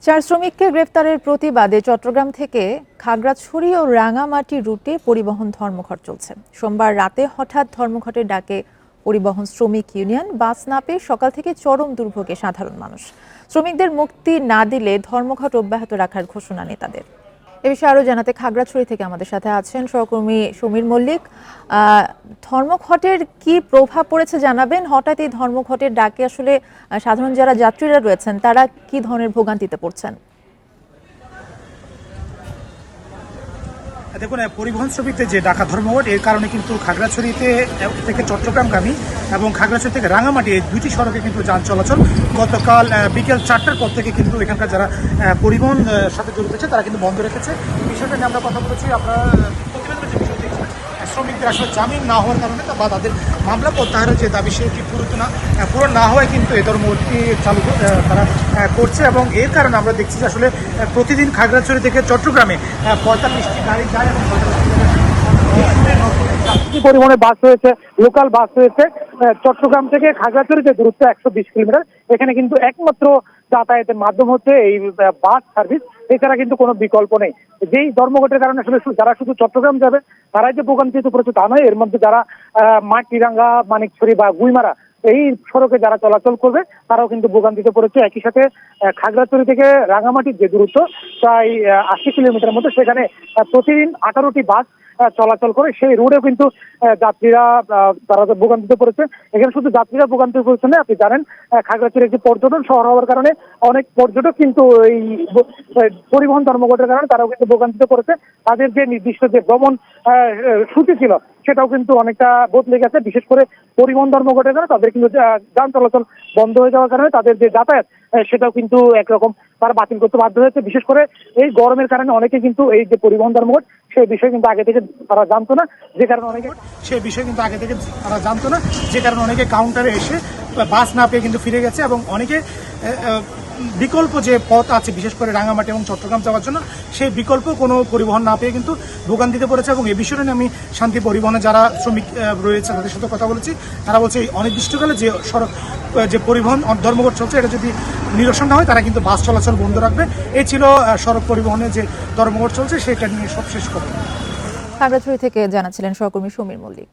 চার শ্রমিককে গ্রেফতারের প্রতিবাদে চট্টগ্রাম থেকে খাগড়াছড়ি ও রাঙামাটি রুটে পরিবহন ধর্মঘট চলছে। সোমবার রাতে হঠাৎ ধর্মঘটের ডাকে পরিবহন শ্রমিক ইউনিয়ন বাস না পেয়ে সকাল থেকে চরম দুর্ভোগে সাধারণ মানুষ। শ্রমিকদের মুক্তি না দিলে ধর্মঘট অব্যাহত রাখার ঘোষণা নেতাদের। এ বিষয়ে আরো জানাতে খাগড়াছড়ি থেকে আমাদের সাথে আছেন সহকর্মী সমীর মল্লিক। ধর্মঘটের কি প্রভাব পড়েছে জানাবেন? হঠাৎ এই ধর্মঘটের ডাকে আসলে সাধারণ যারা যাত্রীরা রয়েছেন তারা কি ধরনের ভোগান্তিতে পড়ছেন? দেখুন, পরিবহন শ্রমিকদের যে ডাকা ধর্মঘট এর কারণে কিন্তু খাগড়াছড়িতে থেকে চট্টগ্রামগামী এবং খাগড়াছড়ি থেকে রাঙামাটি এই দুইটি সড়কে কিন্তু যান চলাচল গতকাল বিকেল 4টার পর থেকে কিন্তু এখানকার যারা পরিবহন সাথে জড়িত আছে তারা কিন্তু বন্ধ রেখেছে। বিষয়টা নিয়ে আমরা কথা বলেছি। আপনারা প্রতিবেদনের যে বিষয় দেখছেন, শ্রমিকদের আসলে জামিন না হওয়ার কারণে বা তাদের মামলা প্রত্যাহারের যে দাবি সেটি পূরণ না হওয়ায় কিন্তু এই ধর্মঘটটি চালু তারা করছে এবং এর কারণে আমরা দেখছি যে আসলে প্রতিদিন খাগড়াছড়ি থেকে চট্টগ্রামে 45টি গাড়ি যায় এবং পরিবহনের বাস রয়েছে, লোকাল বাস রয়েছে। চট্টগ্রাম থেকে খাগড়াছড়িতে দূরত্ব 120 কিলোমিটার। এখানে কিন্তু একমাত্র যাতায়াতের মাধ্যম হচ্ছে এই বাস সার্ভিস, এছাড়া কিন্তু কোনো বিকল্প নেই। যেই ধর্মঘটের কারণে আসলে যারা শুধু চট্টগ্রাম যাবে তারাই যে ভোগান্তিতে পড়েছে তা নয়, এর মধ্যে যারা মাটিরাঙ্গা, মানিকছড়ি বা গুইমারা এই সড়কে যারা চলাচল করবে তারাও কিন্তু ভোগান্তিতে পড়েছে। একই সাথে খাগড়াছড়ি থেকে রাঙামাটির যে দূরত্ব প্রায় 80 কিলোমিটার মতো, সেখানে প্রতিদিন 18টি বাস চলাচল করে। সেই রোডেও কিন্তু যাত্রীরা তারা ভোগান্তিতে পড়েছে। এখানে শুধু যাত্রীরা ভোগান্তিতে পড়েছে না, আপনি জানেন খাগড়াছড়ি একটি পর্যটন শহর হওয়ার কারণে অনেক পর্যটক কিন্তু এই পরিবহন ধর্মঘটের কারণে তারাও কিন্তু ভোগান্তিতে পড়েছে। তাদের যে নির্দিষ্ট যে ভ্রমণ সূচি ছিল সেটাও কিন্তু অনেকটা বদলে গেছে। বিশেষ করে পরিবহন ধর্মঘটের কারণে তাদের কিন্তু যান চলাচল বন্ধ হয়ে যাওয়ার কারণে তাদের যে যাতায়াত সেটাও কিন্তু একরকম তারা বাতিল করতে বাধ্য হয়েছে। বিশেষ করে এই গরমের কারণে অনেকে কিন্তু এই যে পরিবহন ধর্মঘট সেই বিষয় কিন্তু আগে থেকে তারা জানতো না, যে কারণে অনেকে কাউন্টারে এসে বাস না পেয়ে কিন্তু ফিরে গেছে এবং অনেকে বিকল্প যে পথ আছে বিশেষ করে রাঙামাটি এবং চট্টগ্রাম যাওয়ার জন্য সেই বিকল্প কোনো পরিবহন না পেয়ে কিন্তু ভোগান্তিতে পড়েছে। এবং এই বিষয়টা নিয়ে আমি শান্তি পরিবহনে যারা শ্রমিক রয়েছে তাদের সাথে কথা বলেছি। তারা বলছে এই অনির্দিষ্টকালে যে সড়ক যে পরিবহন ধর্মঘট চলছে এটা যদি নিরসন না হয় তারা কিন্তু বাস চলাচল বন্ধ রাখবে। এই ছিল সড়ক পরিবহনে যে ধর্মঘট চলছে সেটা নিয়ে সব শেষ করবে। খাগড়াছড়ি থেকে জানাচ্ছিলেন সহকর্মী সমীর মল্লিক।